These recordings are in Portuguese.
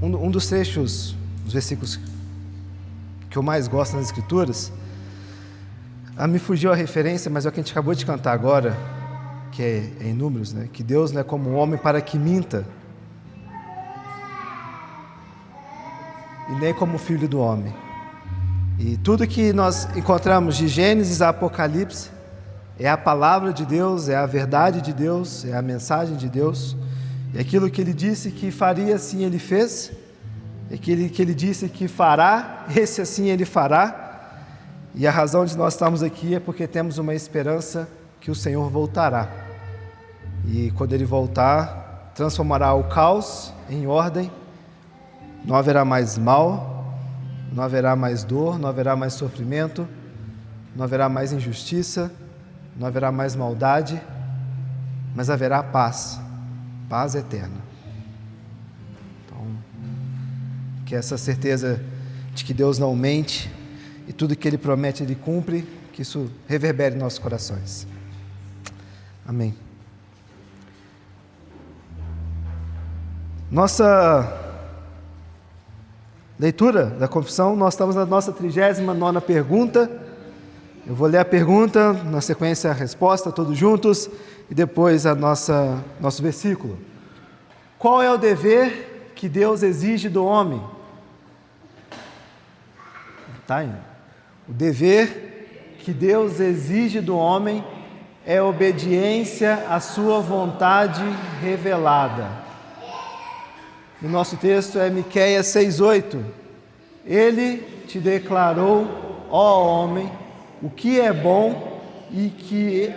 um dos trechos, dos versículos que eu mais gosto nas Escrituras, me fugiu a referência, mas é o que a gente acabou de cantar agora, que é em Números, né? Que Deus não é como um homem para que minta, e nem como filho do homem. E tudo que nós encontramos de Gênesis a Apocalipse é a palavra de Deus, é a verdade de Deus, é a mensagem de Deus. E aquilo que Ele disse que faria, assim Ele fez. E aquilo que Ele disse que fará, esse assim Ele fará. E a razão de nós estarmos aqui é porque temos uma esperança que o Senhor voltará. E quando Ele voltar, transformará o caos em ordem. Não haverá mais mal, não haverá mais dor, não haverá mais sofrimento, não haverá mais injustiça, não haverá mais maldade, mas haverá paz, paz eterna. Então, que essa certeza de que Deus não mente e tudo que Ele promete Ele cumpre, que isso reverbere em nossos corações. Amém. Nossa leitura da confissão, nós estamos na nossa 39ª pergunta. Eu vou ler a pergunta, na sequência a resposta, todos juntos, e depois nosso versículo. Qual é o dever que Deus exige do homem? Tá indo. O dever que Deus exige do homem é obediência à sua vontade revelada. O nosso texto é Miqueias 6:8. Ele te declarou, ó homem, o que é bom e que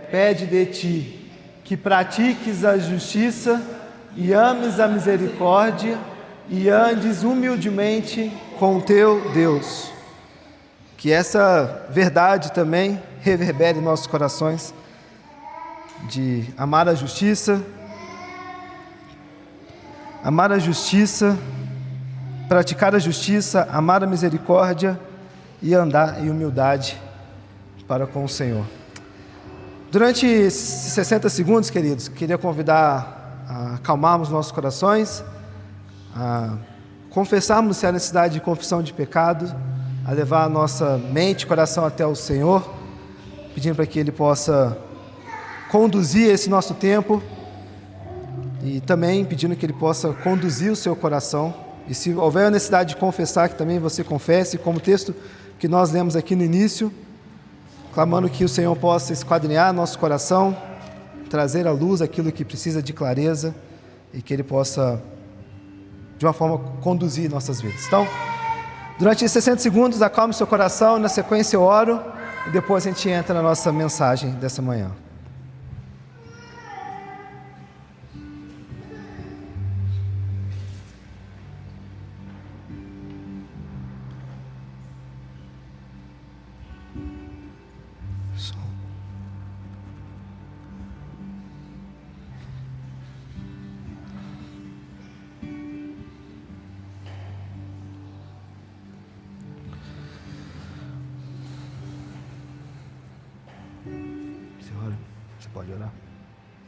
pede de ti, que pratiques a justiça e ames a misericórdia e andes humildemente com teu Deus. Que essa verdade também reverbere em nossos corações, de amar a justiça, praticar a justiça, amar a misericórdia e andar em humildade para com o Senhor. Durante 60 segundos, queridos, queria convidar a acalmarmos nossos corações, a confessarmos se há necessidade de confissão de pecado, a levar a nossa mente e coração até o Senhor, pedindo para que Ele possa conduzir esse nosso tempo e também pedindo que Ele possa conduzir o seu coração. E se houver a necessidade de confessar, que também você confesse, como o texto que nós lemos aqui no início, clamando que o Senhor possa esquadrinhar nosso coração, trazer à luz aquilo que precisa de clareza e que Ele possa, de uma forma, conduzir nossas vidas. Então, durante esses 60 segundos, acalme seu coração, na sequência eu oro e depois a gente entra na nossa mensagem dessa manhã.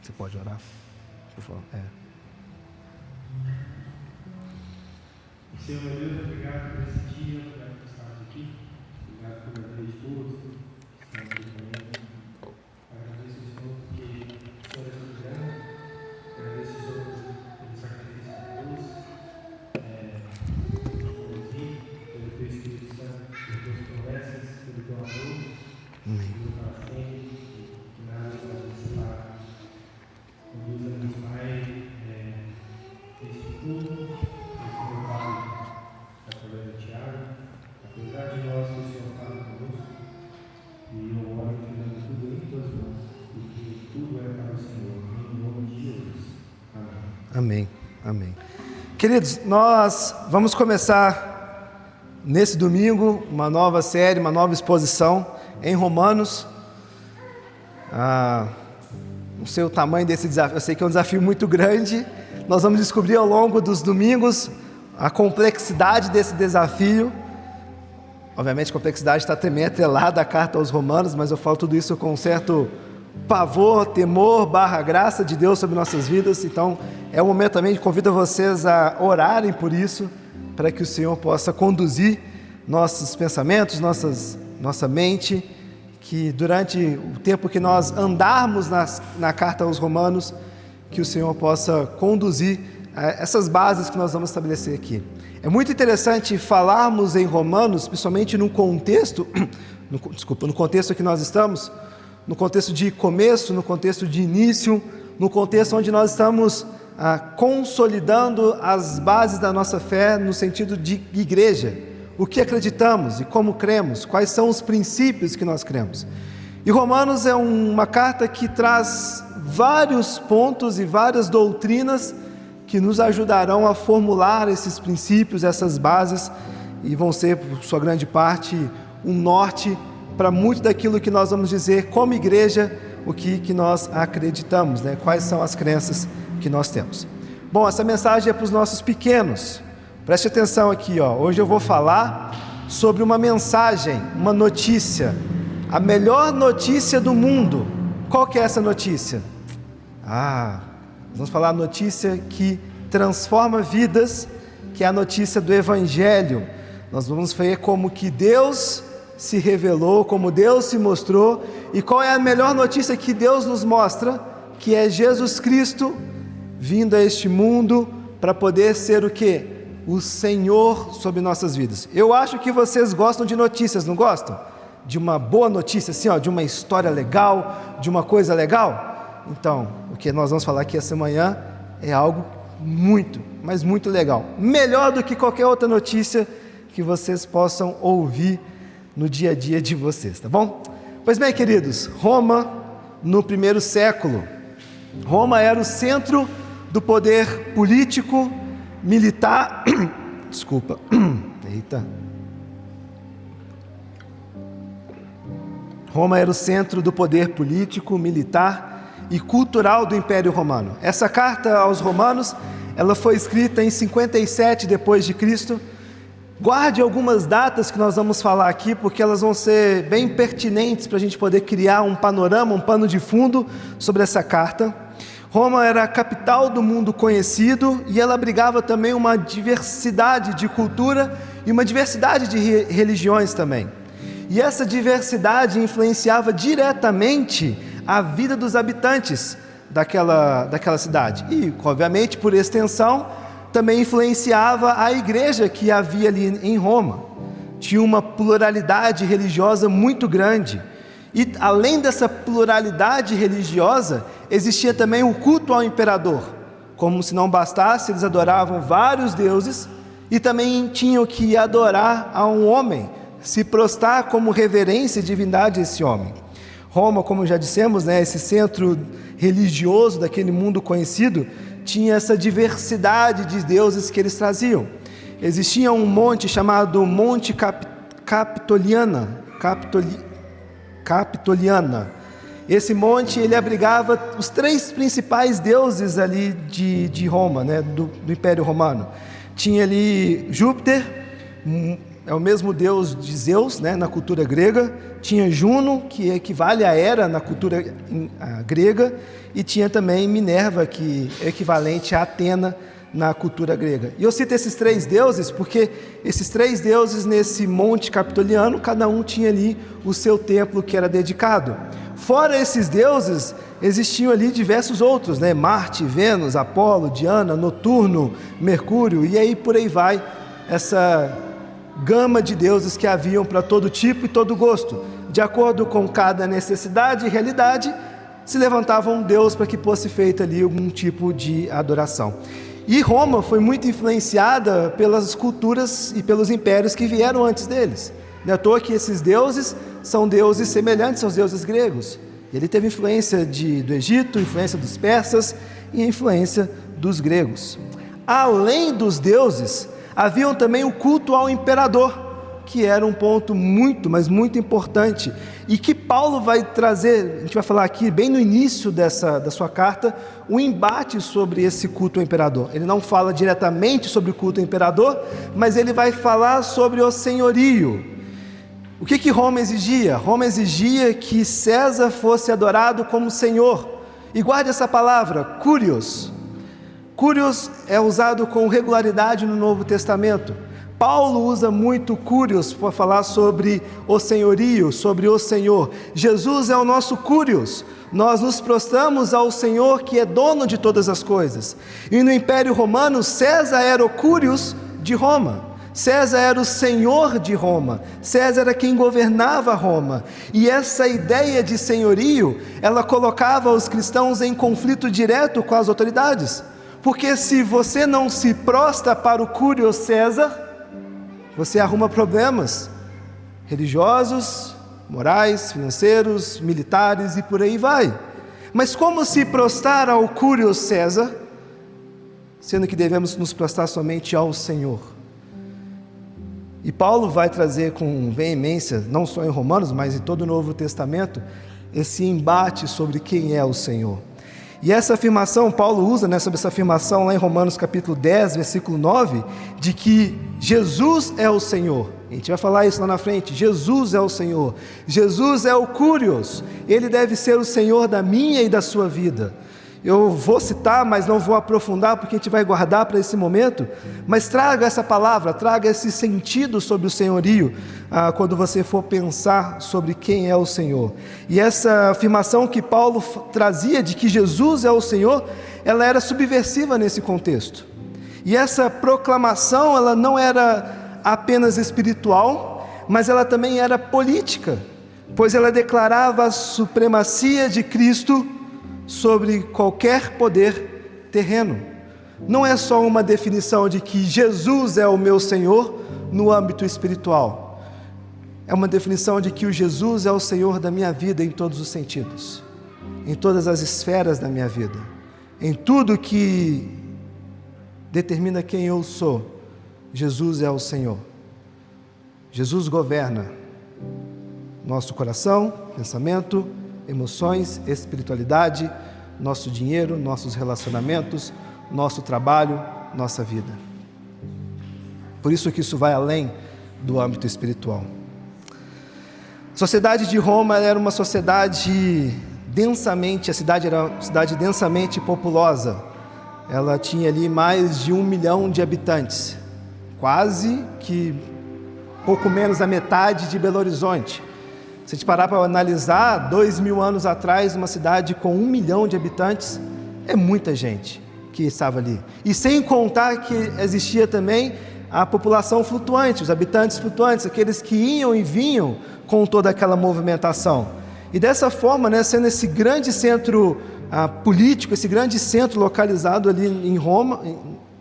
Você pode orar? Por favor. Senhor meu Deus, obrigado por esse dia, obrigado por estarmos aqui, obrigado por meu esposo, estamos aqui também. Agradeço, Senhor, porque o Senhor é muito grande, agradeço, Senhor, pelo sacrifício de Deus, pelo teu Espírito Santo, pelas tuas promessas, pelo teu amor, pelo para sempre, que nada pode nos separar. Conduza-nos, Pai, neste culto, nesse meu Pai, através do Tiago, apesar de nós que o Senhor fala conosco, e eu oro que tudo em tuas mãos, porque tudo é para o Senhor, em nome de Jesus. Amém. Amém, amém. Queridos, nós vamos começar nesse domingo uma nova série, uma nova exposição em Romanos. Não sei o tamanho desse desafio, eu sei que é um desafio muito grande. Nós vamos descobrir ao longo dos domingos a complexidade desse desafio. Obviamente a complexidade está também atrelada à carta aos Romanos, mas eu falo tudo isso com um certo pavor, temor, graça de Deus sobre nossas vidas. Então, é o momento também de convidar vocês a orarem por isso, para que o Senhor possa conduzir nossos pensamentos, nossa mente, que durante o tempo que nós andarmos na carta aos Romanos, que o Senhor possa conduzir essas bases que nós vamos estabelecer aqui. É muito interessante falarmos em Romanos, principalmente no contexto que nós estamos, no contexto de começo, no contexto de início, no contexto onde nós estamos consolidando as bases da nossa fé no sentido de igreja. O que acreditamos e como cremos, quais são os princípios que nós cremos. E Romanos é uma carta que traz vários pontos e várias doutrinas que nos ajudarão a formular esses princípios, essas bases, e vão ser, por sua grande parte, um norte para muito daquilo que nós vamos dizer como igreja, o que nós acreditamos, né? Quais são as crenças que nós temos. Bom, essa mensagem é para os nossos pequenos. Preste atenção aqui, ó. Hoje eu vou falar sobre uma mensagem, uma notícia, a melhor notícia do mundo. Qual que é essa notícia? Vamos falar a notícia que transforma vidas, que é a notícia do Evangelho. Nós vamos ver como que Deus se revelou, como Deus se mostrou, e qual é a melhor notícia que Deus nos mostra, que é Jesus Cristo vindo a este mundo para poder ser o quê? O Senhor sobre nossas vidas. Eu acho que vocês gostam de notícias, não gostam? De uma boa notícia, assim, ó, de uma história legal, de uma coisa legal? Então, o que nós vamos falar aqui essa manhã é algo muito, mas muito legal. Melhor do que qualquer outra notícia que vocês possam ouvir no dia a dia de vocês, tá bom? Pois bem, queridos, Roma, no primeiro século, Roma era o centro do poder político, militar, Roma era o centro do poder político, militar e cultural do Império Romano. Essa carta aos Romanos, ela foi escrita em 57 depois de Cristo. Guarde algumas datas que nós vamos falar aqui, porque elas vão ser bem pertinentes para a gente poder criar um panorama, um pano de fundo sobre essa carta. Roma era a capital do mundo conhecido e ela abrigava também uma diversidade de cultura e uma diversidade de religiões também. E essa diversidade influenciava diretamente a vida dos habitantes daquela cidade. E, obviamente, por extensão, também influenciava a igreja que havia ali em Roma. Tinha uma pluralidade religiosa muito grande. E, além dessa pluralidade religiosa, existia também o culto ao imperador. Como se não bastasse, eles adoravam vários deuses e também tinham que adorar a um homem, se prostrar como reverência e divindade a esse homem. Roma, como já dissemos, né, esse centro religioso daquele mundo conhecido, tinha essa diversidade de deuses que eles traziam. Existia um monte chamado Monte Capitoliana. Esse monte, ele abrigava os 3 principais deuses ali de Roma, né, do Império Romano. Tinha ali Júpiter, é o mesmo deus de Zeus, né, na cultura grega. Tinha Juno, que equivale a Hera na cultura grega, e tinha também Minerva, que é equivalente a Atena na cultura grega. E eu cito esses 3 deuses porque esses 3 deuses nesse Monte Capitoliano, cada um tinha ali o seu templo que era dedicado. Fora esses deuses, existiam ali diversos outros, né? Marte, Vênus, Apolo, Diana, Noturno, Mercúrio, e aí por aí vai essa gama de deuses que haviam para todo tipo e todo gosto. De acordo com cada necessidade e realidade, se levantava um deus para que fosse feita ali algum tipo de adoração. E Roma foi muito influenciada pelas culturas e pelos impérios que vieram antes deles. Não é à toa que esses deuses são deuses semelhantes aos deuses gregos. Ele teve influência do Egito, influência dos persas e influência dos gregos. Além dos deuses, haviam também o culto ao imperador, que era um ponto muito, mas muito importante, e que Paulo vai trazer, a gente vai falar aqui bem no início da sua carta, um embate sobre esse culto ao imperador. Ele não fala diretamente sobre o culto ao imperador, mas ele vai falar sobre o senhorio. O que Roma exigia? Roma exigia que César fosse adorado como Senhor. E guarde essa palavra, Curios. Curios é usado com regularidade no Novo Testamento. Paulo usa muito Curios para falar sobre o senhorio, sobre o Senhor. Jesus é o nosso Curios. Nós nos prostramos ao Senhor que é dono de todas as coisas. E no Império Romano, César era o Curios de Roma. César era o senhor de Roma. César era quem governava Roma. E essa ideia de senhorio, ela colocava os cristãos em conflito direto com as autoridades. Porque se você não se prostra para o Curios César, você arruma problemas religiosos, morais, financeiros, militares e por aí vai. Mas como se prostrar ao Curios César, sendo que devemos nos prostrar somente ao Senhor? E Paulo vai trazer com veemência, não só em Romanos, mas em todo o Novo Testamento, esse embate sobre quem é o Senhor. E essa afirmação, Paulo usa, sobre essa afirmação lá em Romanos capítulo 10, versículo 9, de que Jesus é o Senhor. A gente vai falar isso lá na frente. Jesus é o Senhor. Jesus é o Curios. Ele deve ser o Senhor da minha e da sua vida. Eu vou citar, mas não vou aprofundar, porque a gente vai guardar para esse momento. Mas traga essa palavra, traga esse sentido sobre o senhorio, quando você for pensar sobre quem é o Senhor. E essa afirmação que Paulo trazia de que Jesus é o Senhor, ela era subversiva nesse contexto. E essa proclamação, ela não era apenas espiritual, mas ela também era política, pois ela declarava a supremacia de Cristo sobre qualquer poder terreno. Não é só uma definição de que Jesus é o meu Senhor no âmbito espiritual. É uma definição de que o Jesus é o Senhor da minha vida em todos os sentidos, em todas as esferas da minha vida, em tudo que determina quem eu sou. Jesus é o Senhor. Jesus governa nosso coração, pensamento, emoções, espiritualidade, nosso dinheiro, nossos relacionamentos, nosso trabalho, nossa vida. Por isso que isso vai além do âmbito espiritual. A sociedade de Roma era uma sociedade densamente, a cidade era uma cidade densamente populosa. Ela tinha ali mais de 1 milhão de habitantes, quase que pouco menos da metade de Belo Horizonte. Se a gente parar para analisar, 2000 anos atrás, uma cidade com 1 milhão de habitantes, é muita gente que estava ali. E sem contar que existia também a população flutuante, os habitantes flutuantes, aqueles que iam e vinham com toda aquela movimentação. E dessa forma, sendo esse grande centro político, esse grande centro localizado ali em Roma,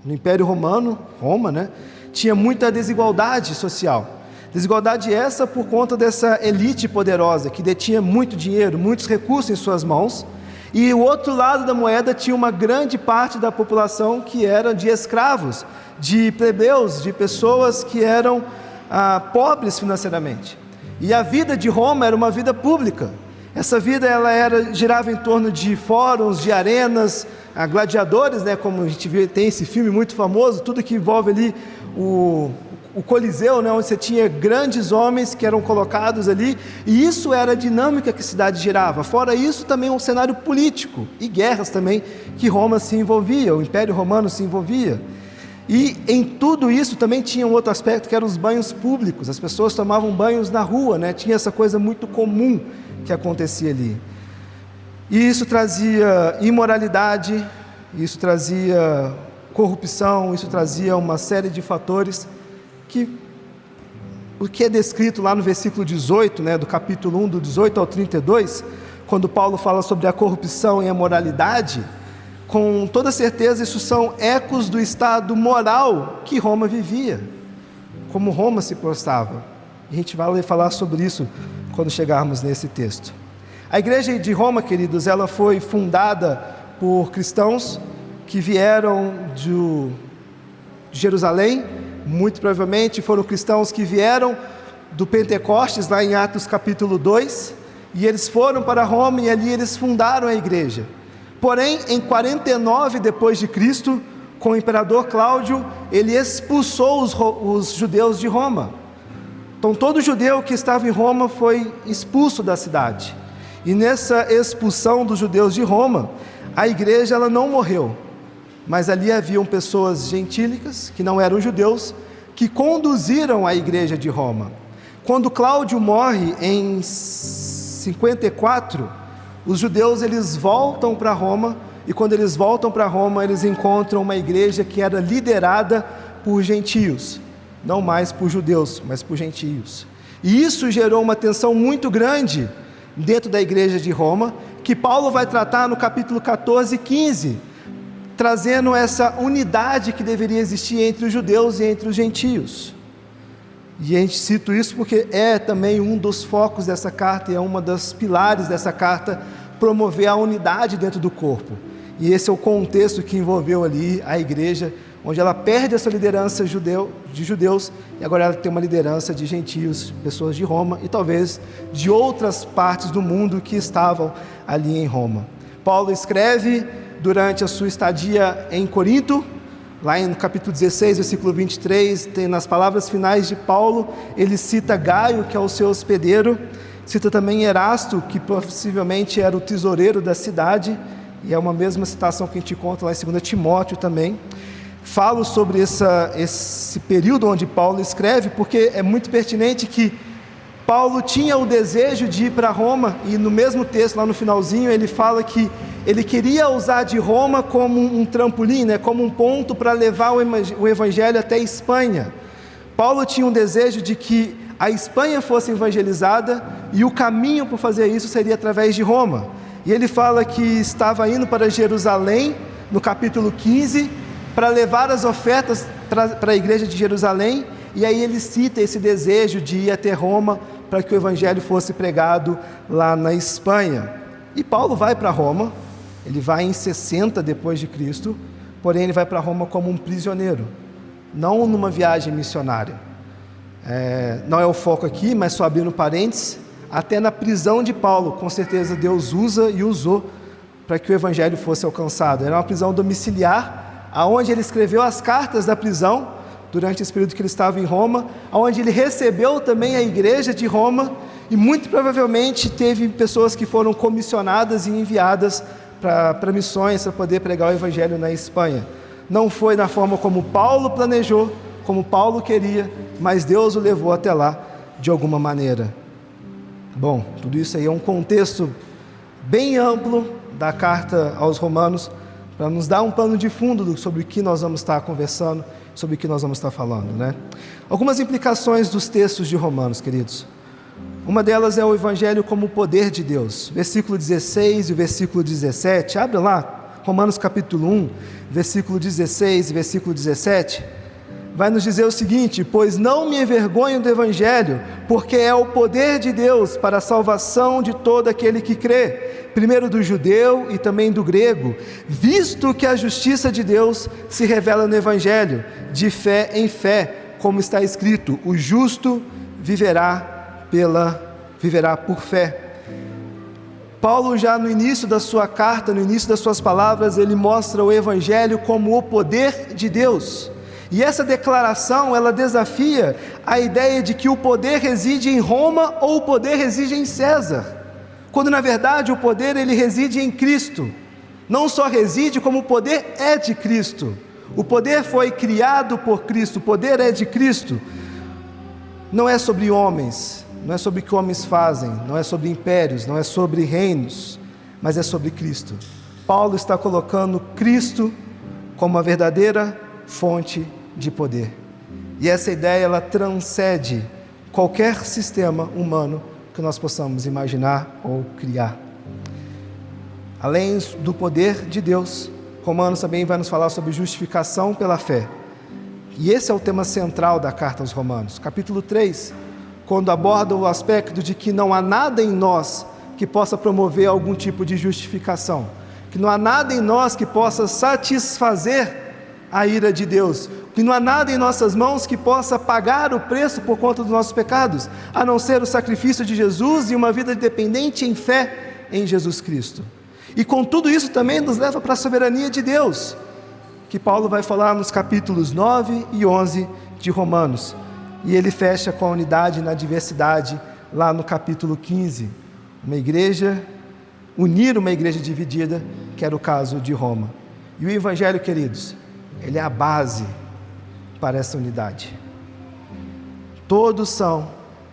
no Império Romano, Roma, tinha muita desigualdade social. Desigualdade essa por conta dessa elite poderosa, que detinha muito dinheiro, muitos recursos em suas mãos, e o outro lado da moeda tinha uma grande parte da população que era de escravos, de plebeus, de pessoas que eram pobres financeiramente. E a vida de Roma era uma vida pública. Essa vida girava em torno de fóruns, de arenas, gladiadores, como a gente vê, tem esse filme muito famoso, tudo que envolve ali o Coliseu, onde você tinha grandes homens que eram colocados ali, e isso era a dinâmica que a cidade girava. Fora isso, também um cenário político, e guerras também, que Roma se envolvia, o Império Romano se envolvia. E em tudo isso também tinha um outro aspecto, que eram os banhos públicos. As pessoas tomavam banhos na rua, tinha essa coisa muito comum que acontecia ali. E isso trazia imoralidade, isso trazia corrupção, isso trazia uma série de fatores o que é descrito lá no versículo 18, do capítulo 1, do 18 ao 32, quando Paulo fala sobre a corrupção e a moralidade, com toda certeza isso são ecos do estado moral que Roma vivia, como Roma se prostrava. E a gente vai falar sobre isso quando chegarmos nesse texto. A igreja de Roma, queridos, ela foi fundada por cristãos que vieram de Jerusalém. Muito provavelmente foram cristãos que vieram do Pentecostes, lá em Atos capítulo 2, e eles foram para Roma e ali eles fundaram a igreja. Porém, em 49 depois de Cristo, com o imperador Cláudio, ele expulsou os judeus de Roma. Então todo judeu que estava em Roma foi expulso da cidade. E nessa expulsão dos judeus de Roma, a igreja ela não morreu, mas ali haviam pessoas gentílicas, que não eram judeus, que conduziram a igreja de Roma. Quando Cláudio morre em 54, os judeus eles voltam para Roma, e quando eles voltam para Roma, eles encontram uma igreja que era liderada por gentios, não mais por judeus, mas por gentios. E isso gerou uma tensão muito grande dentro da igreja de Roma, que Paulo vai tratar no capítulo 14 e 15, trazendo essa unidade que deveria existir entre os judeus e entre os gentios. E a gente cita isso porque é também um dos focos dessa carta, e é uma das pilares dessa carta, promover a unidade dentro do corpo. E esse é o contexto que envolveu ali a igreja, onde ela perde essa liderança de judeus, e agora ela tem uma liderança de gentios, pessoas de Roma, e talvez de outras partes do mundo que estavam ali em Roma. Paulo escreve durante a sua estadia em Corinto, lá no capítulo 16, versículo 23, tem nas palavras finais de Paulo, ele cita Gaio, que é o seu hospedeiro, cita também Erasto, que possivelmente era o tesoureiro da cidade, e é uma mesma citação que a gente encontra lá em 2 Timóteo também. Falo sobre esse período onde Paulo escreve, porque é muito pertinente que Paulo tinha o desejo de ir para Roma, e no mesmo texto, lá no finalzinho, ele fala que ele queria usar de Roma como um trampolim, como um ponto para levar o evangelho até a Espanha. Paulo tinha um desejo de que a Espanha fosse evangelizada, e o caminho para fazer isso seria através de Roma. E ele fala que estava indo para Jerusalém, no capítulo 15, para levar as ofertas para a igreja de Jerusalém, e aí ele cita esse desejo de ir até Roma, para que o evangelho fosse pregado lá na Espanha. E Paulo vai para Roma, ele vai em 60 depois de Cristo, porém ele vai para Roma como um prisioneiro, não numa viagem missionária. Não é o foco aqui, mas só abrindo parênteses, até na prisão de Paulo, com certeza Deus usa e usou para que o evangelho fosse alcançado. Era uma prisão domiciliar, aonde ele escreveu as cartas da prisão, durante esse período que ele estava em Roma, onde ele recebeu também a igreja de Roma, e muito provavelmente teve pessoas que foram comissionadas e enviadas para missões, para poder pregar o evangelho na Espanha. Não foi na forma como Paulo planejou, como Paulo queria, mas Deus o levou até lá de alguma maneira. Bom, tudo isso aí é um contexto bem amplo da carta aos Romanos, para nos dar um pano de fundo sobre o que nós vamos estar conversando, sobre o que nós vamos estar falando, né? Algumas implicações dos textos de Romanos, queridos. Uma delas é o Evangelho como poder de Deus. Versículo 16 e o versículo 17. Abre lá, Romanos capítulo 1, versículo 16 e versículo 17. Vai nos dizer o seguinte: pois não me envergonho do Evangelho, porque é o poder de Deus para a salvação de todo aquele que crê, primeiro do judeu e também do grego, visto que a justiça de Deus se revela no Evangelho, de fé em fé, como está escrito: o justo viverá por fé. Paulo, já no início da sua carta, no início das suas palavras, ele mostra o Evangelho como o poder de Deus. E essa declaração, ela desafia a ideia de que o poder reside em Roma ou o poder reside em César, quando na verdade o poder ele reside em Cristo. Não só reside, como o poder é de Cristo. O poder foi criado por Cristo, o poder é de Cristo. Não é sobre homens, não é sobre o que homens fazem, não é sobre impérios, não é sobre reinos, mas é sobre Cristo. Paulo está colocando Cristo como a verdadeira fonte de poder. E essa ideia, ela transcende qualquer sistema humano que nós possamos imaginar ou criar. Além do poder de Deus, Romanos também vai nos falar sobre justificação pela fé. E esse é o tema central da carta aos Romanos. Capítulo 3, quando aborda o aspecto de que não há nada em nós que possa promover algum tipo de justificação, que não há nada em nós que possa satisfazer a ira de Deus, que não há nada em nossas mãos que possa pagar o preço por conta dos nossos pecados, a não ser o sacrifício de Jesus e uma vida dependente em fé em Jesus Cristo. E com tudo isso também nos leva para a soberania de Deus, que Paulo vai falar nos capítulos 9 e 11 de Romanos. E ele fecha com a unidade na diversidade, lá no capítulo 15. Unir uma igreja dividida, que era o caso de Roma. E o Evangelho, queridos, ele é a base para essa unidade. Todos são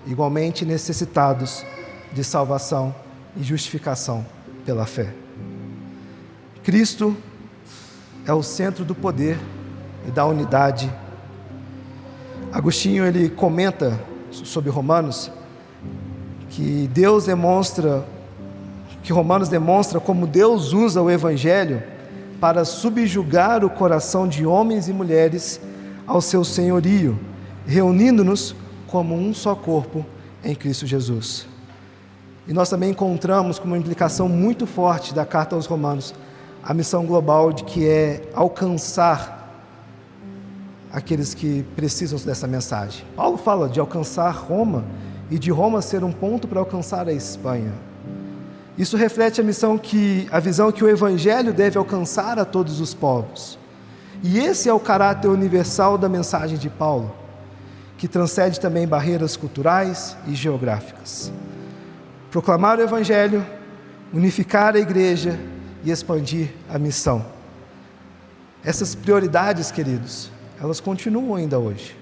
igualmente necessitados de salvação e justificação pela fé. Cristo é o centro do poder e da unidade. Agostinho, ele comenta sobre Romanos que Romanos demonstra como Deus usa o Evangelho para subjugar o coração de homens e mulheres ao seu senhorio, reunindo-nos como um só corpo em Cristo Jesus. E nós também encontramos como uma implicação muito forte da carta aos Romanos a missão global de que é alcançar aqueles que precisam dessa mensagem. Paulo fala de alcançar Roma e de Roma ser um ponto para alcançar a Espanha. Isso reflete a visão que o Evangelho deve alcançar a todos os povos. E esse é o caráter universal da mensagem de Paulo, que transcende também barreiras culturais e geográficas. Proclamar o Evangelho, unificar a igreja e expandir a missão. Essas prioridades, queridos, elas continuam ainda hoje.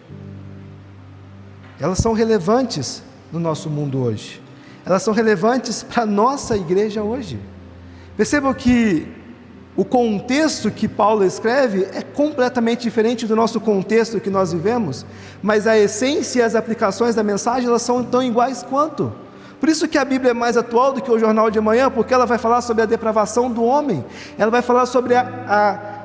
Elas são relevantes no nosso mundo hoje. Elas são relevantes para a nossa igreja hoje. Percebam que o contexto que Paulo escreve é completamente diferente do nosso contexto que nós vivemos, mas a essência e as aplicações da mensagem, elas são tão iguais quanto. Por isso que a Bíblia é mais atual do que o Jornal de Amanhã, porque ela vai falar sobre a depravação do homem, ela vai falar sobre a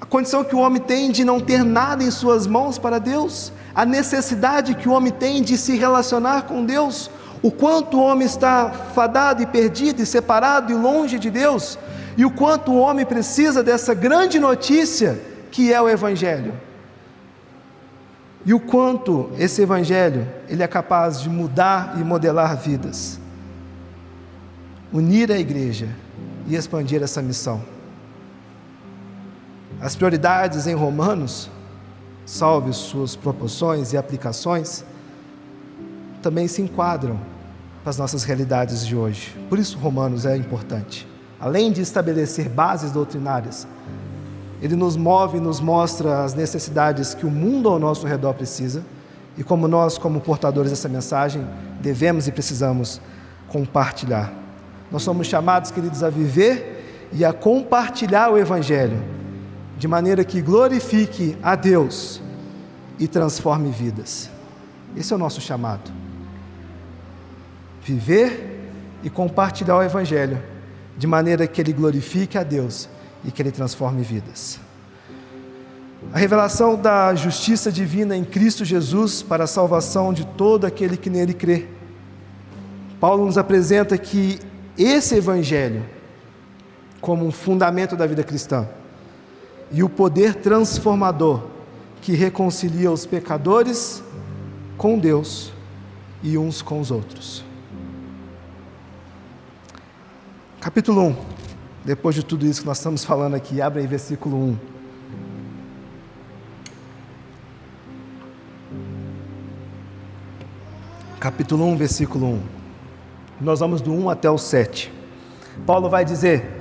condição que o homem tem de não ter nada em suas mãos para Deus, a necessidade que o homem tem de se relacionar com Deus, o quanto o homem está fadado e perdido e separado e longe de Deus, e o quanto o homem precisa dessa grande notícia que é o Evangelho. E o quanto esse Evangelho, ele é capaz de mudar e modelar vidas. Unir a igreja e expandir essa missão. As prioridades em Romanos, salve suas proporções e aplicações, também se enquadram para as nossas realidades de hoje. Por isso Romanos é importante. Além de estabelecer bases doutrinárias, ele nos move e nos mostra as necessidades que o mundo ao nosso redor precisa e como nós, como portadores dessa mensagem, devemos e precisamos compartilhar. Nós somos chamados, queridos, a viver e a compartilhar o Evangelho de maneira que glorifique a Deus e transforme vidas. Esse é o nosso chamado. Viver e compartilhar o Evangelho de maneira que ele glorifique a Deus e que ele transforme vidas. A revelação da justiça divina em Cristo Jesus para a salvação de todo aquele que nele crê. Paulo nos apresenta que esse Evangelho, como um fundamento da vida cristã, e o poder transformador que reconcilia os pecadores com Deus e uns com os outros. Capítulo 1, depois de tudo isso que nós estamos falando aqui, abre aí versículo 1. Capítulo 1, versículo 1. Nós vamos do 1 até o 7. Paulo vai dizer: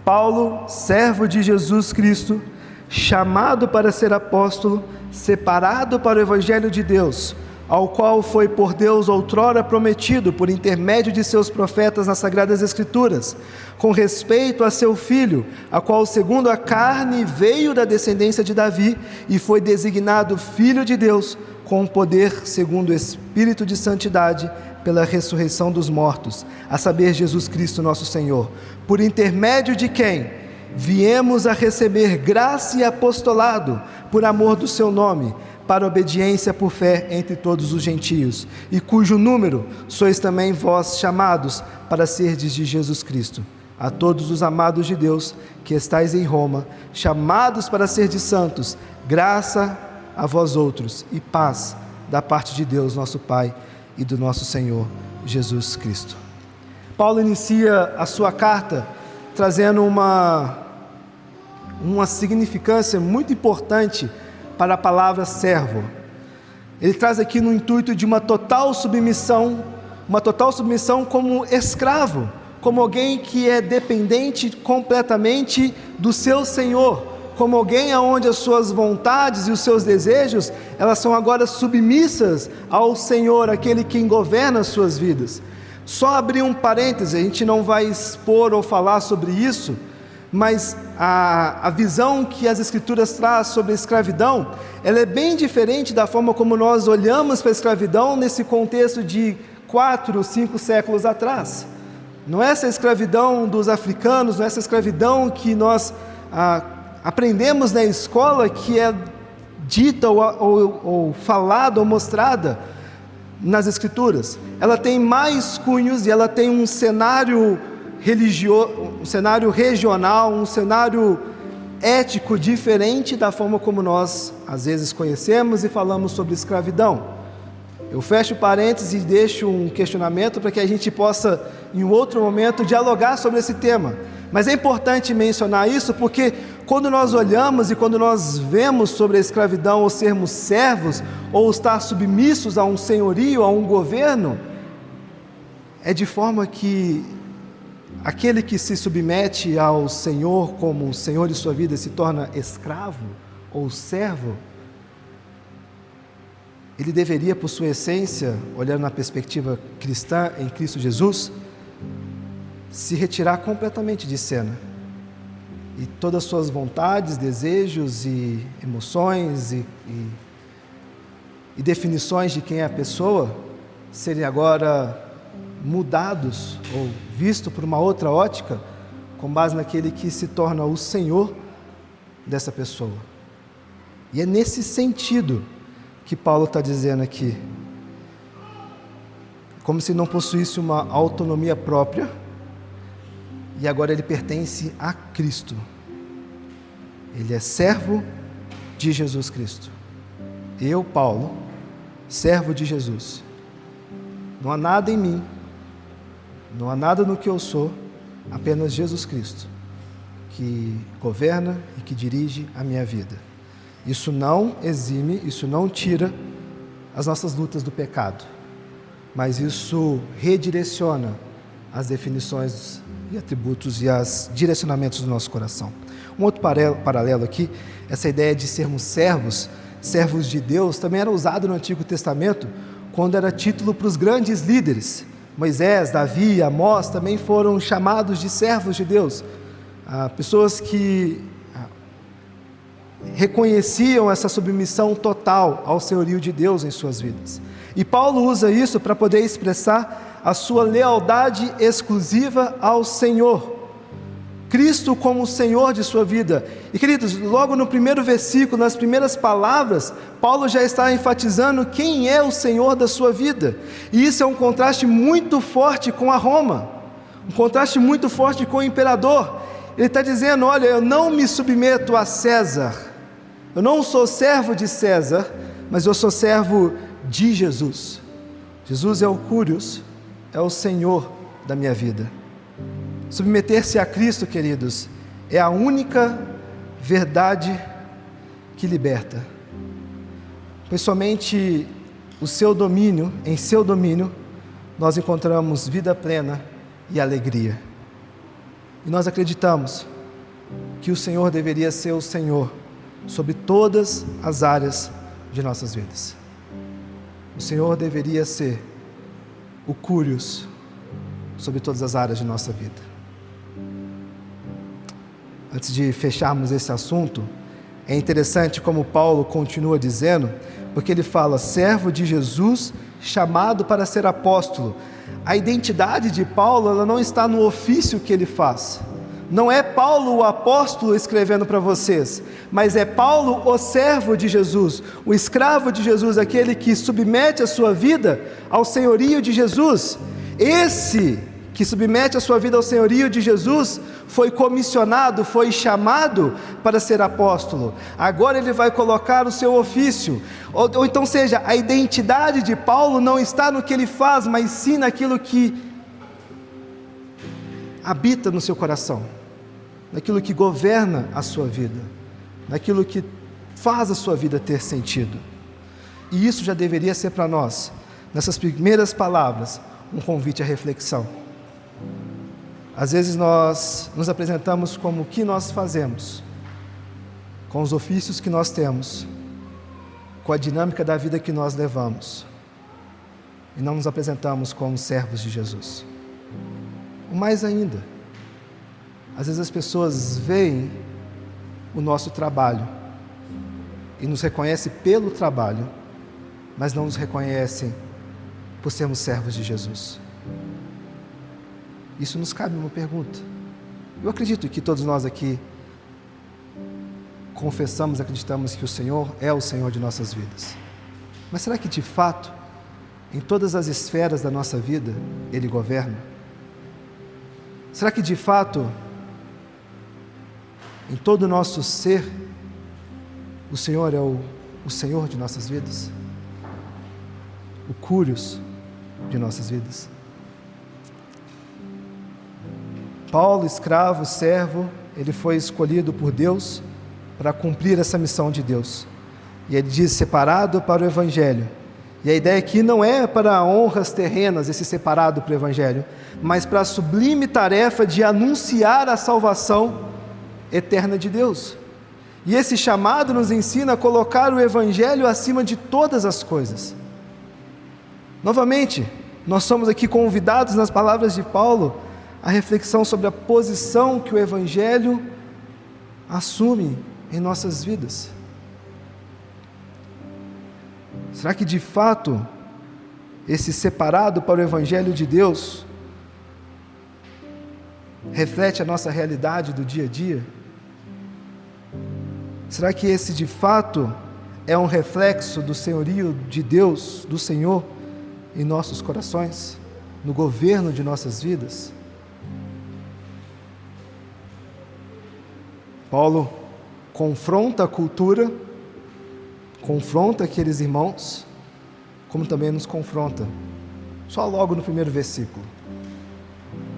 Paulo, servo de Jesus Cristo, chamado para ser apóstolo, separado para o Evangelho de Deus, ao qual foi por Deus outrora prometido por intermédio de seus profetas nas Sagradas Escrituras, com respeito a seu Filho, a qual segundo a carne veio da descendência de Davi e foi designado Filho de Deus, com poder segundo o Espírito de Santidade, pela ressurreição dos mortos, a saber, Jesus Cristo nosso Senhor, por intermédio de quem viemos a receber graça e apostolado, por amor do seu nome, para obediência por fé entre todos os gentios, e cujo número sois também vós chamados para serdes de Jesus Cristo. A todos os amados de Deus que estáis em Roma, chamados para serdes santos, graça a vós outros e paz da parte de Deus nosso Pai e do nosso Senhor Jesus Cristo. Paulo inicia a sua carta trazendo uma significância muito importante para a palavra servo. Ele traz aqui no intuito de uma total submissão como escravo, como alguém que é dependente completamente do seu Senhor, como alguém onde as suas vontades e os seus desejos, elas são agora submissas ao Senhor, aquele quem governa as suas vidas. Só abrir um parêntese, a gente não vai expor ou falar sobre isso, mas a visão que as Escrituras traz sobre a escravidão, ela é bem diferente da forma como nós olhamos para a escravidão nesse contexto de 4, 5 séculos atrás. Não é essa escravidão dos africanos, não é essa escravidão que nós aprendemos na escola, que é dita ou falada ou mostrada nas Escrituras. Ela tem mais cunhos e ela tem um cenário religioso, um cenário regional, um cenário ético diferente da forma como nós às vezes conhecemos e falamos sobre escravidão. Eu fecho parênteses e deixo um questionamento para que a gente possa, em um outro momento, dialogar sobre esse tema. Mas é importante mencionar isso porque quando nós olhamos e quando nós vemos sobre a escravidão, ou sermos servos, ou estar submissos a um senhorio, a um governo, é de forma que aquele que se submete ao Senhor como Senhor de sua vida se torna escravo ou servo. Ele deveria, por sua essência, olhando na perspectiva cristã em Cristo Jesus, se retirar completamente de cena. E todas as suas vontades, desejos e emoções e definições de quem é a pessoa serem agora mudados ou vistos por uma outra ótica, com base naquele que se torna o Senhor dessa pessoa. E é nesse sentido que Paulo está dizendo aqui, como se não possuísse uma autonomia própria, e agora ele pertence a Cristo. Ele é servo de Jesus Cristo. Eu, Paulo, servo de Jesus. Não há nada em mim, não há nada no que eu sou, apenas Jesus Cristo, que governa e que dirige a minha vida. Isso não exime, isso não tira as nossas lutas do pecado, mas isso redireciona as definições e atributos e os direcionamentos do nosso coração. Um outro paralelo aqui, essa ideia de sermos servos de Deus, também era usado no Antigo Testamento, quando era título para os grandes líderes. Moisés, Davi, Amós também foram chamados de servos de Deus, pessoas que reconheciam essa submissão total ao senhorio de Deus em suas vidas. E Paulo usa isso para poder expressar a sua lealdade exclusiva ao Senhor, Cristo como o Senhor de sua vida. E queridos, logo no primeiro versículo, nas primeiras palavras, Paulo já está enfatizando quem é o Senhor da sua vida. E isso é um contraste muito forte com a Roma, um contraste muito forte com o imperador. Ele está dizendo, olha, eu não me submeto a César, eu não sou servo de César, mas eu sou servo de Jesus. Jesus é o Curios, é o Senhor da minha vida. Submeter-se a Cristo, queridos, é a única verdade que liberta. Pois somente o seu domínio, em seu domínio, nós encontramos vida plena e alegria. E nós acreditamos que o Senhor deveria ser o Senhor sobre todas as áreas de nossas vidas. O Senhor deveria ser o Curios sobre todas as áreas de nossa vida. Antes de fecharmos esse assunto, é interessante como Paulo continua dizendo, porque ele fala, servo de Jesus, chamado para ser apóstolo. A identidade de Paulo, ela não está no ofício que ele faz. Não é Paulo o apóstolo escrevendo para vocês, mas é Paulo o servo de Jesus, o escravo de Jesus, aquele que submete a sua vida ao senhorio de Jesus. Esse que submete a sua vida ao senhorio de Jesus, foi comissionado, foi chamado para ser apóstolo. Agora ele vai colocar o seu ofício, ou então seja, a identidade de Paulo não está no que ele faz, mas sim naquilo que habita no seu coração, naquilo que governa a sua vida, naquilo que faz a sua vida ter sentido. E isso já deveria ser para nós, nessas primeiras palavras, um convite à reflexão. Às vezes nós nos apresentamos como o que nós fazemos, com os ofícios que nós temos, com a dinâmica da vida que nós levamos, e não nos apresentamos como servos de Jesus. O mais ainda, às vezes as pessoas veem o nosso trabalho e nos reconhecem pelo trabalho, mas não nos reconhecem por sermos servos de Jesus. Isso nos cabe uma pergunta. Eu acredito que todos nós aqui confessamos, acreditamos que o Senhor é o Senhor de nossas vidas. Mas será que de fato, em todas as esferas da nossa vida, Ele governa? Será que de fato, em todo o nosso ser, o Senhor é o Senhor de nossas vidas? O Curios de nossas vidas? Paulo, escravo, servo, ele foi escolhido por Deus para cumprir essa missão de Deus. E ele diz, separado para o Evangelho. E a ideia aqui não é para honras terrenas, esse separado para o Evangelho, mas para a sublime tarefa de anunciar a salvação eterna de Deus. E esse chamado nos ensina a colocar o Evangelho acima de todas as coisas. Novamente, nós somos aqui convidados nas palavras de Paulo a reflexão sobre a posição que o Evangelho assume em nossas vidas. Será que de fato esse separado para o Evangelho de Deus reflete a nossa realidade do dia a dia? Será que esse de fato é um reflexo do senhorio de Deus, do Senhor, em nossos corações, no governo de nossas vidas? Paulo confronta a cultura, confronta aqueles irmãos, como também nos confronta, só logo no primeiro versículo,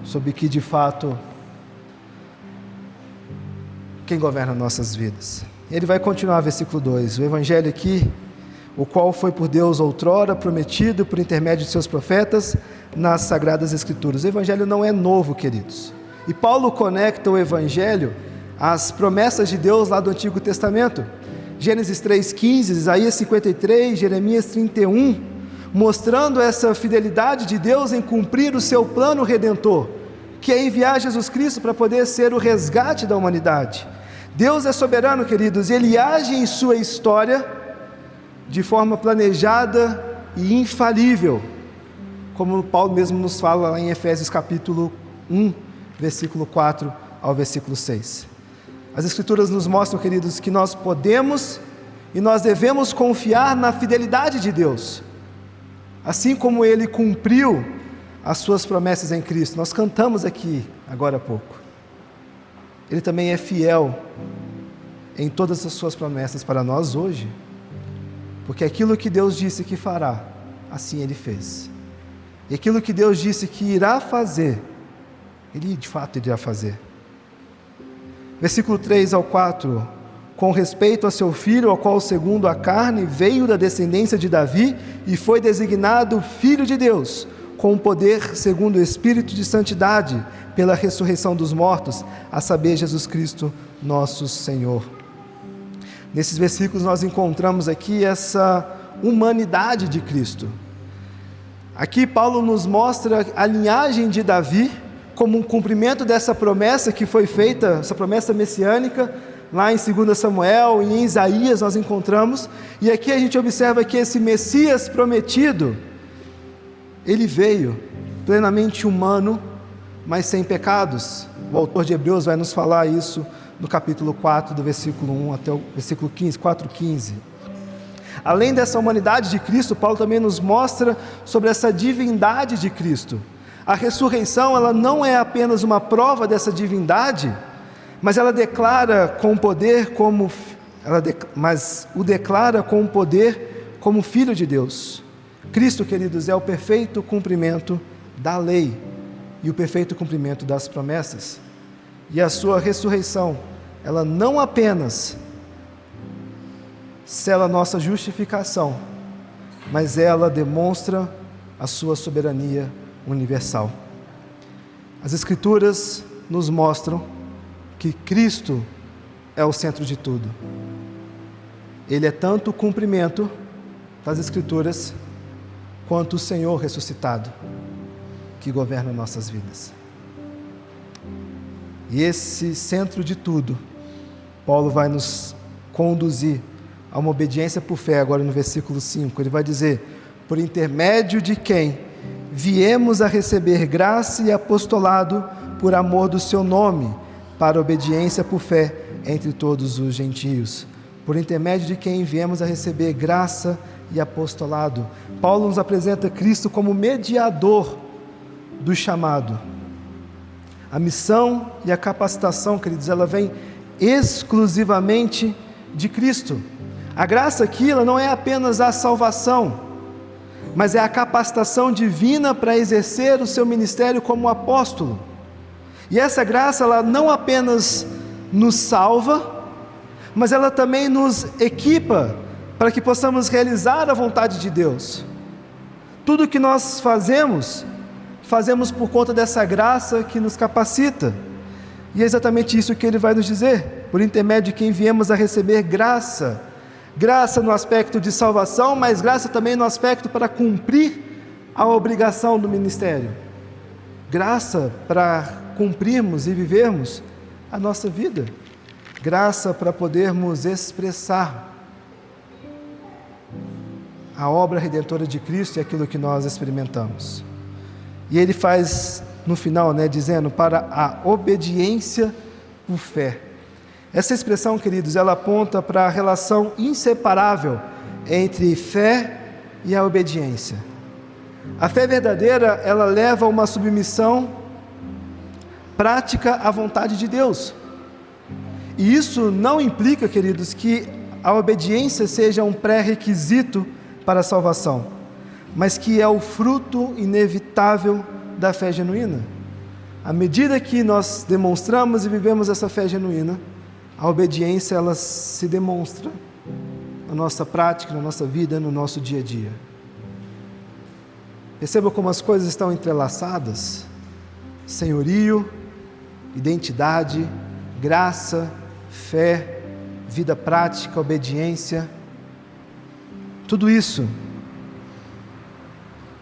sobre que de fato, quem governa nossas vidas. Ele vai continuar, versículo 2, o Evangelho aqui, o qual foi por Deus outrora prometido por intermédio de seus profetas nas Sagradas Escrituras. O Evangelho não é novo, queridos. E Paulo conecta o Evangelho às promessas de Deus lá do Antigo Testamento. Gênesis 3,15, Isaías 53, Jeremias 31, mostrando essa fidelidade de Deus em cumprir o seu plano redentor, que é enviar Jesus Cristo para poder ser o resgate da humanidade. Deus é soberano, queridos, e Ele age em sua história de forma planejada e infalível, como Paulo mesmo nos fala lá em Efésios capítulo 1, versículo 4 ao versículo 6. As Escrituras nos mostram, queridos, que nós podemos e nós devemos confiar na fidelidade de Deus, assim como Ele cumpriu as suas promessas em Cristo. Nós cantamos aqui agora há pouco. Ele também é fiel em todas as suas promessas para nós hoje, porque aquilo que Deus disse que fará, assim Ele fez. E aquilo que Deus disse que irá fazer, Ele de fato irá fazer. Versículo 3 ao 4, com respeito a seu filho, ao qual segundo a carne veio da descendência de Davi e foi designado Filho de Deus, com poder segundo o Espírito de santidade, pela ressurreição dos mortos, a saber, Jesus Cristo, nosso Senhor. Nesses versículos nós encontramos aqui essa humanidade de Cristo. Aqui Paulo nos mostra a linhagem de Davi, como um cumprimento dessa promessa que foi feita, essa promessa messiânica, lá em 2 Samuel e em Isaías nós encontramos, e aqui a gente observa que esse Messias prometido, ele veio plenamente humano, mas sem pecados. O autor de Hebreus vai nos falar isso no capítulo 4, do versículo 1 até o versículo 15, 4:15. Além dessa humanidade de Cristo, Paulo também nos mostra sobre essa divindade de Cristo. A ressurreição, ela não é apenas uma prova dessa divindade, mas ela declara com poder mas o declara com poder como Filho de Deus. Cristo, queridos, é o perfeito cumprimento da lei e o perfeito cumprimento das promessas. E a sua ressurreição, ela não apenas sela a nossa justificação, mas ela demonstra a sua soberania universal. As Escrituras nos mostram que Cristo é o centro de tudo. Ele é tanto o cumprimento das Escrituras, quanto o Senhor ressuscitado, que governa nossas vidas. E esse centro de tudo, Paulo vai nos conduzir a uma obediência por fé, agora no versículo 5. Ele vai dizer: por intermédio de quem viemos a receber graça e apostolado por amor do seu nome, para obediência por fé entre todos os gentios. Por intermédio de quem viemos a receber graça e apostolado. Paulo nos apresenta Cristo como mediador do chamado. A missão e a capacitação, queridos, ela vem exclusivamente de Cristo. A graça aqui, ela não é apenas a salvação, mas é a capacitação divina para exercer o seu ministério como apóstolo. E essa graça, ela não apenas nos salva, mas ela também nos equipa para que possamos realizar a vontade de Deus. Tudo que nós fazemos por conta dessa graça que nos capacita. E é exatamente isso que ele vai nos dizer: por intermédio de quem viemos a receber graça. Graça no aspecto de salvação, mas graça também no aspecto para cumprir a obrigação do ministério. Graça para cumprirmos e vivermos a nossa vida. Graça para podermos expressar a obra redentora de Cristo e aquilo que nós experimentamos. E ele faz no final, dizendo: para a obediência por fé. Essa expressão, queridos, ela aponta para a relação inseparável entre fé e a obediência. A fé verdadeira, ela leva a uma submissão prática à vontade de Deus. E isso não implica, queridos, que a obediência seja um pré-requisito para a salvação, mas que é o fruto inevitável da fé genuína. À medida que nós demonstramos e vivemos essa fé genuína, a obediência, ela se demonstra na nossa prática, na nossa vida, no nosso dia a dia. Perceba como as coisas estão entrelaçadas: senhorio, identidade, graça, fé, vida prática, obediência. Tudo isso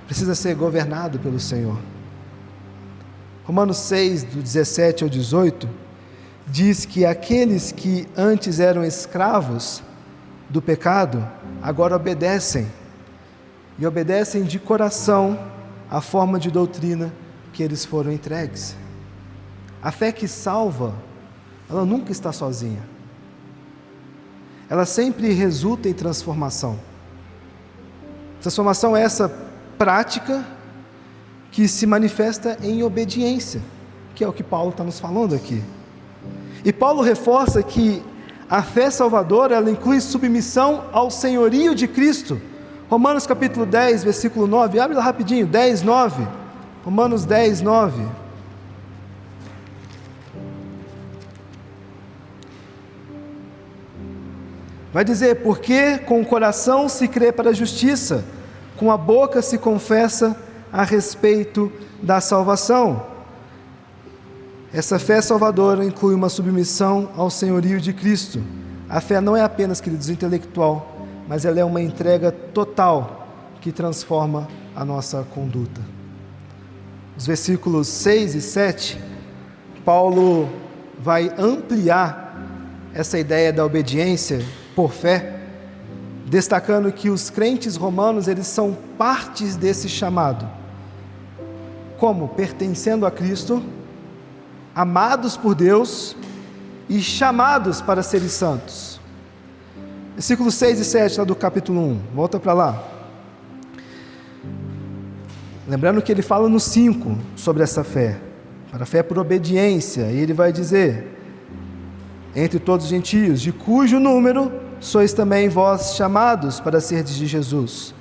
precisa ser governado pelo Senhor. Romanos 6, do 17 ao 18, diz que aqueles que antes eram escravos do pecado, agora obedecem, e obedecem de coração à forma de doutrina que eles foram entregues. A fé que salva, ela nunca está sozinha. Ela sempre resulta em transformação. Transformação é essa prática que se manifesta em obediência, que é o que Paulo está nos falando aqui. E Paulo reforça que a fé salvadora, ela inclui submissão ao senhorio de Cristo. Romanos capítulo 10, versículo 9, abre lá rapidinho, 10, 9. Romanos 10, 9. Vai dizer: porque com o coração se crê para a justiça, com a boca se confessa a respeito da salvação. Essa fé salvadora inclui uma submissão ao senhorio de Cristo. A fé não é apenas, queridos, intelectual, mas ela é uma entrega total que transforma a nossa conduta. Os versículos 6 e 7, Paulo vai ampliar essa ideia da obediência por fé, destacando que os crentes romanos, eles são partes desse chamado. Como? Pertencendo a Cristo, amados por Deus e chamados para serem santos. Versículos 6 e 7 lá do capítulo 1, volta para lá. Lembrando que ele fala no 5 sobre essa fé, para a fé por obediência, e ele vai dizer: entre todos os gentios, de cujo número sois também vós chamados para serdes de Jesus.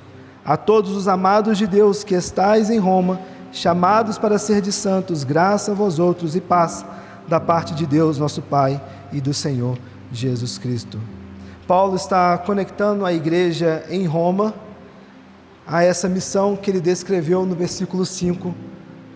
A todos os amados de Deus que estais em Roma, chamados para serdes santos, graça a vós outros e paz da parte de Deus nosso Pai e do Senhor Jesus Cristo. Paulo está conectando a igreja em Roma a essa missão que ele descreveu no versículo 5,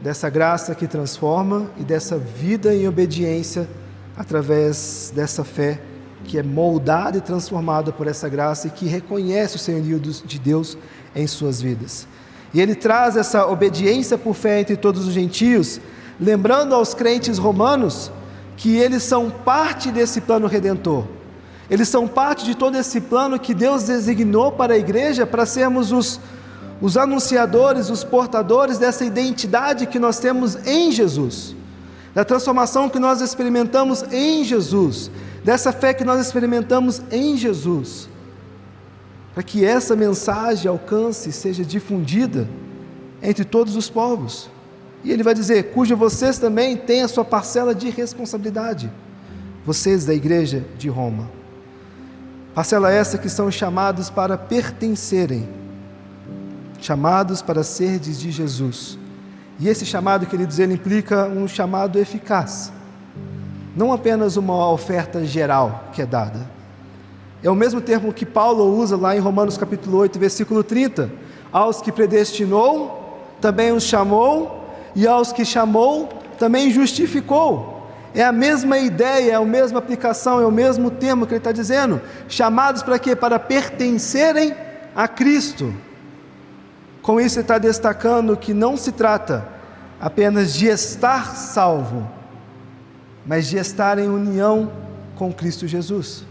dessa graça que transforma e dessa vida em obediência através dessa fé que é moldada e transformada por essa graça e que reconhece o senhorio de Deus em suas vidas. E ele traz essa obediência por fé entre todos os gentios, lembrando aos crentes romanos que eles são parte desse plano redentor. Eles são parte de todo esse plano que Deus designou para a igreja, para sermos os anunciadores, os portadores dessa identidade que nós temos em Jesus, da transformação que nós experimentamos em Jesus, dessa fé que nós experimentamos em Jesus, para que essa mensagem alcance e seja difundida entre todos os povos. E ele vai dizer, cuja vocês também têm a sua parcela de responsabilidade, vocês da igreja de Roma. Parcela essa que são chamados para pertencerem, chamados para serdes de Jesus. E esse chamado, queridos, ele implica um chamado eficaz, não apenas uma oferta geral que é dada. É o mesmo termo que Paulo usa lá em Romanos capítulo 8, versículo 30. Aos que predestinou, também os chamou, e aos que chamou, também justificou. É a mesma ideia, é a mesma aplicação, é o mesmo termo que ele está dizendo. Chamados para quê? Para pertencerem a Cristo. Com isso ele está destacando que não se trata apenas de estar salvo, mas de estar em união com Cristo Jesus.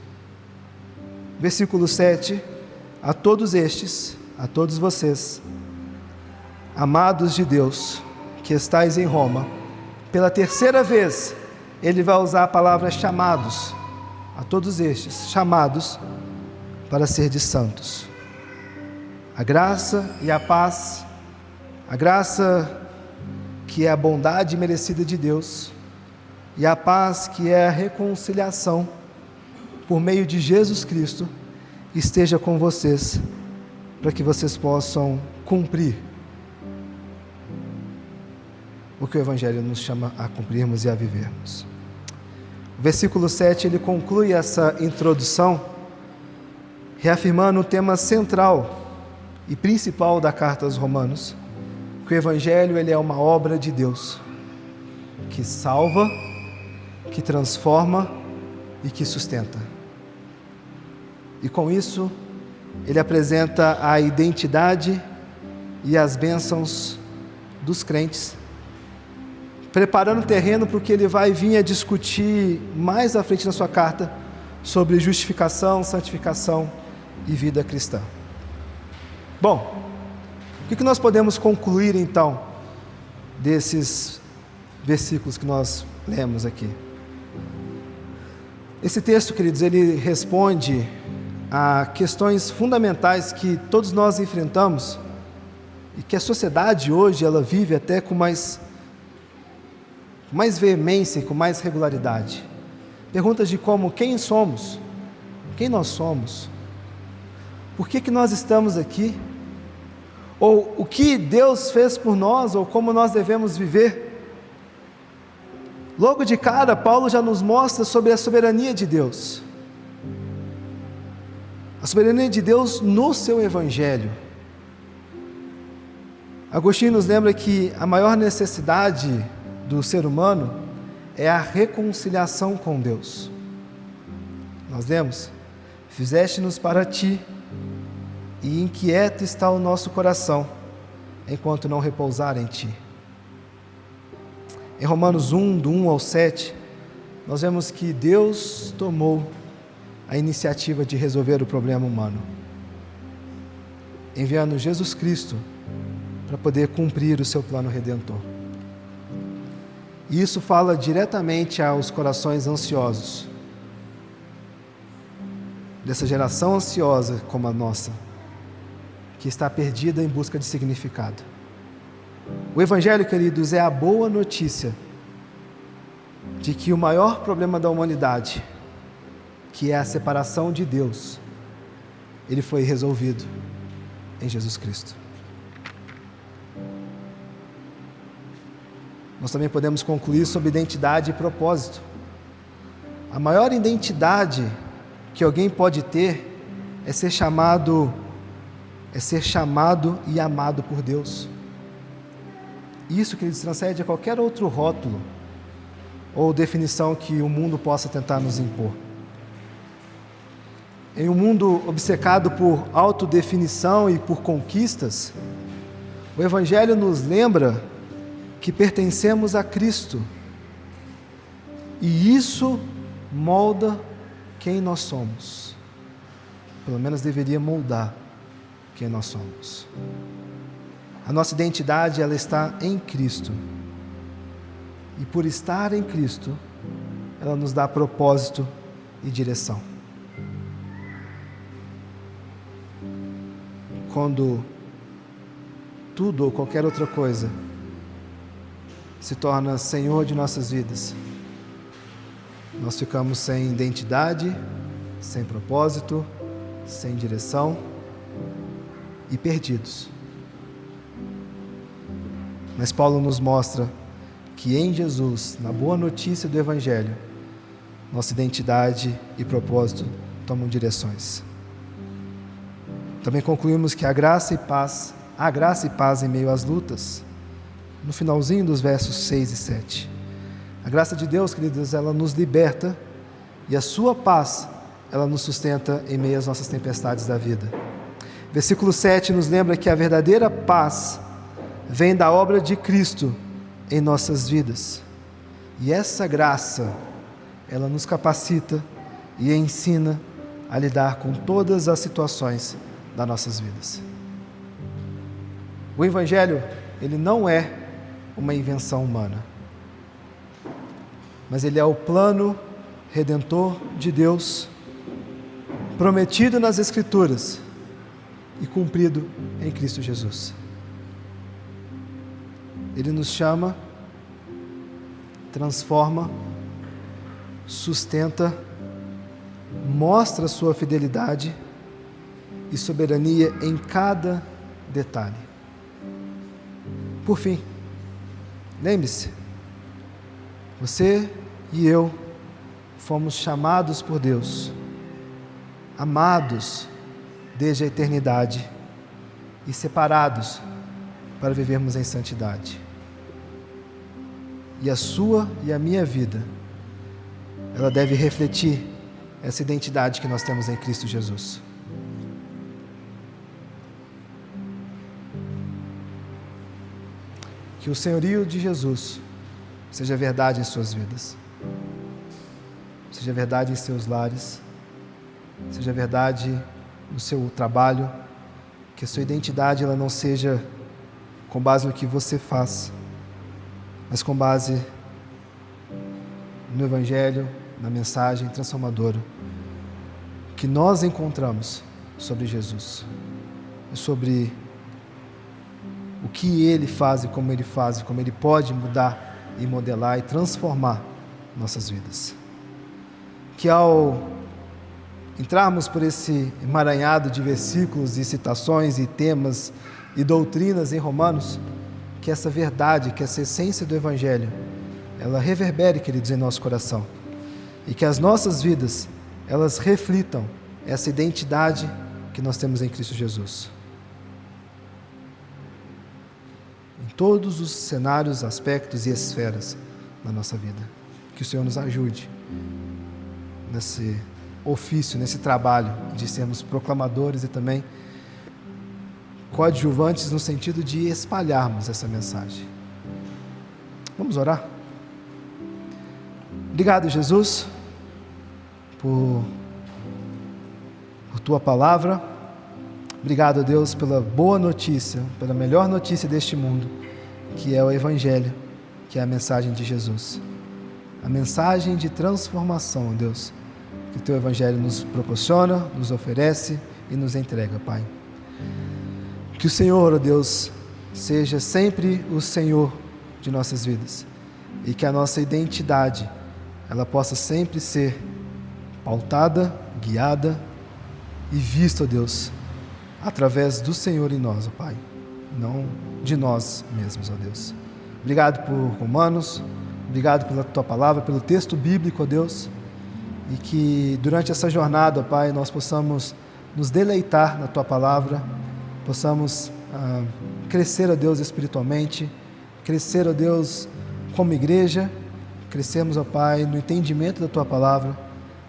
Versículo 7, a todos estes, a todos vocês, amados de Deus, que estáis em Roma, pela terceira vez, ele vai usar a palavra chamados, a todos estes, chamados para ser de santos. A graça e a paz, a graça que é a bondade merecida de Deus, e a paz que é a reconciliação, por meio de Jesus Cristo, esteja com vocês, para que vocês possam cumprir o que o Evangelho nos chama a cumprirmos e a vivermos. O versículo 7, ele conclui essa introdução, reafirmando o tema central e principal da carta aos Romanos, que o Evangelho ele é uma obra de Deus, que salva, que transforma e que sustenta. E com isso, ele apresenta a identidade e as bênçãos dos crentes, preparando o terreno para o que ele vai vir a discutir mais à frente na sua carta, sobre justificação, santificação e vida cristã. Bom, o que nós podemos concluir então, desses versículos que nós lemos aqui? Esse texto, queridos, ele responde a questões fundamentais que todos nós enfrentamos e que a sociedade hoje ela vive até com mais veemência e com mais regularidade. Perguntas de como, quem somos? Quem nós somos? Por que nós estamos aqui? Ou o que Deus fez por nós, ou como nós devemos viver? Logo de cara, Paulo já nos mostra sobre a soberania de Deus. A soberania de Deus no seu Evangelho. Agostinho nos lembra que a maior necessidade do ser humano é a reconciliação com Deus. Nós lemos, fizeste-nos para ti, e inquieto está o nosso coração, enquanto não repousar em ti. Em Romanos 1, do 1 ao 7, nós vemos que Deus tomou a iniciativa de resolver o problema humano, enviando Jesus Cristo para poder cumprir o seu plano redentor. E isso fala diretamente aos corações ansiosos, dessa geração ansiosa como a nossa, que está perdida em busca de significado. O Evangelho, queridos, é a boa notícia de que o maior problema da humanidade, que é a separação de Deus, ele foi resolvido em Jesus Cristo. Nós também podemos concluir sobre identidade e propósito. A maior identidade que alguém pode ter é ser chamado é ser chamado e amado por Deus. Isso, queridos, transcende a qualquer outro rótulo ou definição que o mundo possa tentar nos impor. Em um mundo obcecado por autodefinição e por conquistas, o Evangelho nos lembra que pertencemos a Cristo, e isso molda quem nós somos. Pelo menos deveria moldar quem nós somos. A nossa identidade, ela está em Cristo. E por estar em Cristo, ela nos dá propósito e direção. Quando tudo ou qualquer outra coisa se torna Senhor de nossas vidas, nós ficamos sem identidade, sem propósito, sem direção e perdidos. Mas Paulo nos mostra que em Jesus, na boa notícia do Evangelho, nossa identidade e propósito tomam direções. Também concluímos que há graça e paz em meio às lutas, no finalzinho dos versos 6 e 7. A graça de Deus, queridos, ela nos liberta, e a sua paz, ela nos sustenta em meio às nossas tempestades da vida. Versículo 7 nos lembra que a verdadeira paz vem da obra de Cristo em nossas vidas. E essa graça, ela nos capacita e ensina a lidar com todas as situações das nossas vidas. O Evangelho, ele não é uma invenção humana, mas ele é o plano redentor de Deus, prometido nas Escrituras e cumprido em Cristo Jesus. Ele nos chama, transforma, sustenta, mostra sua fidelidade e soberania em cada detalhe. Por fim, lembre-se, você e eu fomos chamados por Deus, amados desde a eternidade e separados para vivermos em santidade. E a sua e a minha vida, ela deve refletir essa identidade que nós temos em Cristo Jesus. Que o senhorio de Jesus seja verdade em suas vidas, seja verdade em seus lares, seja verdade no seu trabalho, que a sua identidade ela não seja com base no que você faz, mas com base no Evangelho, na mensagem transformadora que nós encontramos sobre Jesus, sobre o que Ele faz e como Ele pode mudar e modelar e transformar nossas vidas. Que ao entrarmos por esse emaranhado de versículos e citações e temas e doutrinas em Romanos, que essa verdade, que essa essência do Evangelho, ela reverbere, queridos, em nosso coração, e que as nossas vidas, elas reflitam essa identidade que nós temos em Cristo Jesus. Em todos os cenários, aspectos e esferas da nossa vida. Que o Senhor nos ajude nesse ofício, nesse trabalho de sermos proclamadores e também coadjuvantes no sentido de espalharmos essa mensagem. Vamos orar? Obrigado, Jesus, por Tua palavra. Obrigado, Deus, pela boa notícia, pela melhor notícia deste mundo, que é o Evangelho, que é a mensagem de Jesus. A mensagem de transformação, Deus, que o Teu Evangelho nos proporciona, nos oferece e nos entrega, Pai. Que o Senhor, ó Deus, seja sempre o Senhor de nossas vidas e que a nossa identidade, ela possa sempre ser pautada, guiada e vista, ó Deus, através do Senhor em nós, ó Pai, não de nós mesmos, ó Deus. Obrigado por Romanos, obrigado pela Tua palavra, pelo texto bíblico, ó Deus, e que durante essa jornada, ó Pai, nós possamos nos deleitar na Tua palavra, possamos crescer, ó Deus, espiritualmente, crescer, ó Deus, como igreja, crescermos, ó Pai, no entendimento da Tua palavra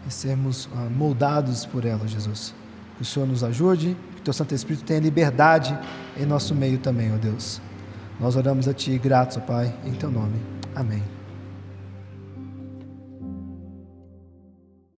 e sermos moldados por ela, Jesus. Que o Senhor nos ajude, que o Teu Santo Espírito tenha liberdade em nosso meio também, ó Deus. Nós oramos a Ti, gratos, ó Pai, em Teu nome. Amém.